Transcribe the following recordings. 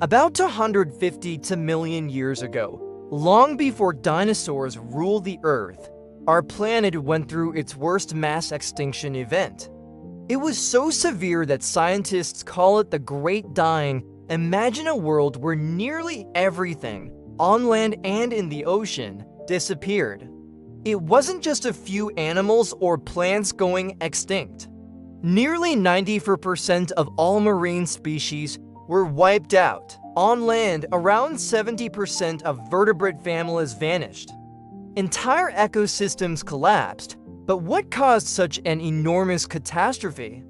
About 250 to million years ago, long before dinosaurs ruled the Earth, our planet went through its worst mass extinction event. It was so severe that scientists call it the Great Dying. Imagine a world where nearly everything, on land and in the ocean, disappeared. It wasn't just a few animals or plants going extinct. Nearly 94% of all marine species were wiped out. On land, around 70% of vertebrate families vanished. Entire ecosystems collapsed. But what caused such an enormous catastrophe?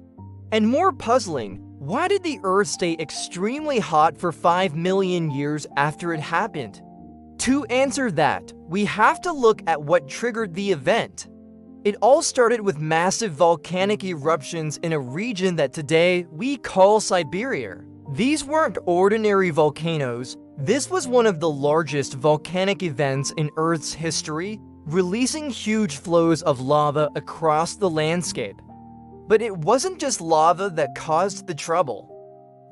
And more puzzling, why did the Earth stay extremely hot for 5 million years after it happened? To answer that, we have to look at what triggered the event. It all started with massive volcanic eruptions in a region that today we call Siberia. These weren't ordinary volcanoes. This was one of the largest volcanic events in Earth's history, releasing huge flows of lava across the landscape. But it wasn't just lava that caused the trouble.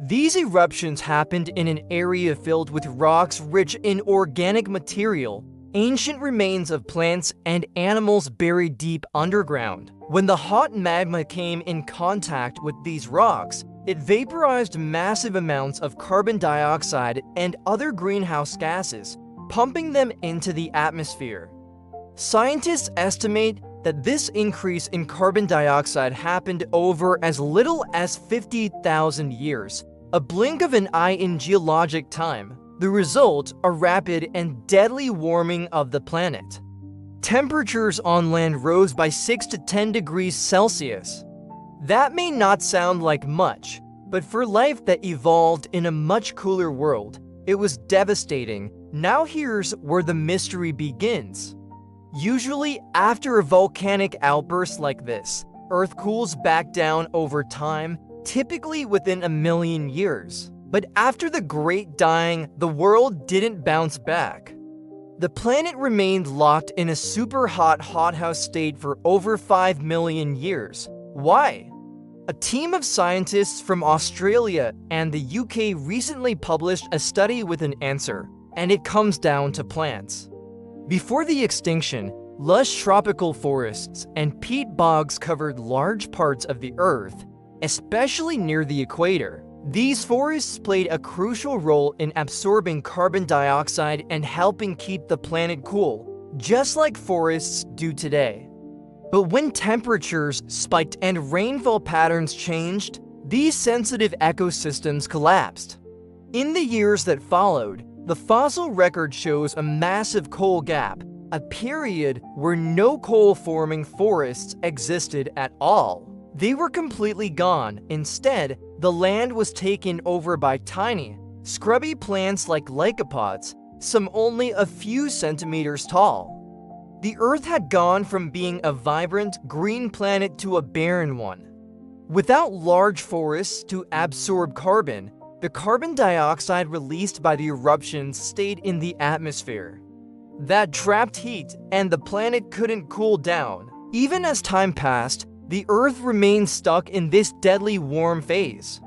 These eruptions happened in an area filled with rocks rich in organic material, ancient remains of plants, and animals buried deep underground. When the hot magma came in contact with these rocks, it vaporized massive amounts of carbon dioxide and other greenhouse gases, pumping them into the atmosphere. Scientists estimate that this increase in carbon dioxide happened over as little as 50,000 years, a blink of an eye in geologic time. The result, a rapid and deadly warming of the planet. Temperatures on land rose by 6 to 10 degrees Celsius. That may not sound like much, but for life that evolved in a much cooler world, it was devastating. Now here's where the mystery begins. Usually, after a volcanic outburst like this, Earth cools back down over time, typically within a million years. But after the Great Dying, the world didn't bounce back. The planet remained locked in a super hot hothouse state for over 5 million years. Why? A team of scientists from Australia and the UK recently published a study with an answer, and it comes down to plants. Before the extinction, lush tropical forests and peat bogs covered large parts of the Earth, especially near the equator. These forests played a crucial role in absorbing carbon dioxide and helping keep the planet cool, just like forests do today. But when temperatures spiked and rainfall patterns changed, these sensitive ecosystems collapsed. In the years that followed, the fossil record shows a massive coal gap, a period where no coal-forming forests existed at all. They were completely gone. Instead, the land was taken over by tiny, scrubby plants like lycopods, some only a few centimeters tall. The Earth had gone from being a vibrant, green planet to a barren one. Without large forests to absorb carbon, the carbon dioxide released by the eruptions stayed in the atmosphere. That trapped heat, and the planet couldn't cool down. Even as time passed, the Earth remained stuck in this deadly warm phase.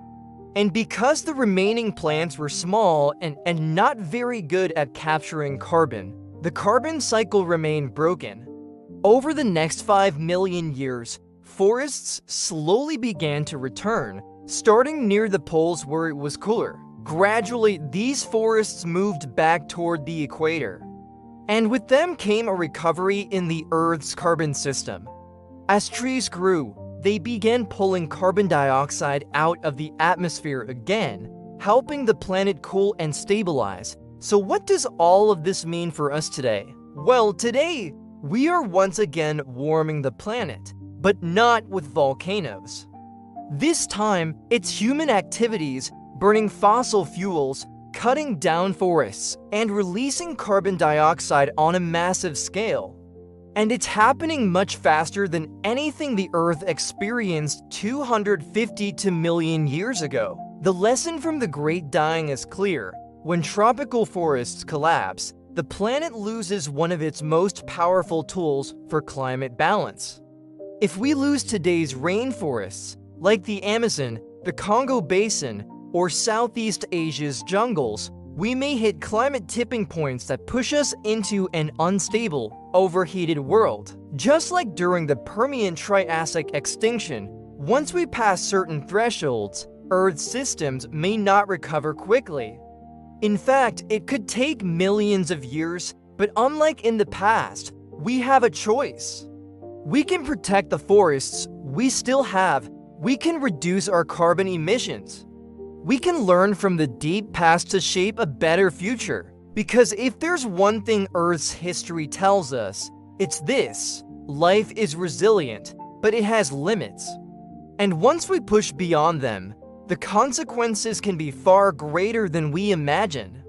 And because the remaining plants were small and not very good at capturing carbon, the carbon cycle remained broken. Over the next 5 million years, forests slowly began to return, starting near the poles where it was cooler. Gradually, these forests moved back toward the equator. And with them came a recovery in the Earth's carbon system. As trees grew, they began pulling carbon dioxide out of the atmosphere again, helping the planet cool and stabilize. So what does all of this mean for us today? Well, today, we are once again warming the planet, but not with volcanoes. This time, it's human activities, burning fossil fuels, cutting down forests, and releasing carbon dioxide on a massive scale. And it's happening much faster than anything the Earth experienced 250 million years ago. The lesson from the Great Dying is clear. When tropical forests collapse, the planet loses one of its most powerful tools for climate balance. If we lose today's rainforests, like the Amazon, the Congo Basin, or Southeast Asia's jungles, we may hit climate tipping points that push us into an unstable, overheated world. Just like during the Permian-Triassic extinction, once we pass certain thresholds, Earth's systems may not recover quickly. In fact, it could take millions of years, but unlike in the past, we have a choice. We can protect the forests we still have. We can reduce our carbon emissions. We can learn from the deep past to shape a better future. Because if there's one thing Earth's history tells us, it's this: life is resilient, but it has limits. And once we push beyond them, the consequences can be far greater than we imagine.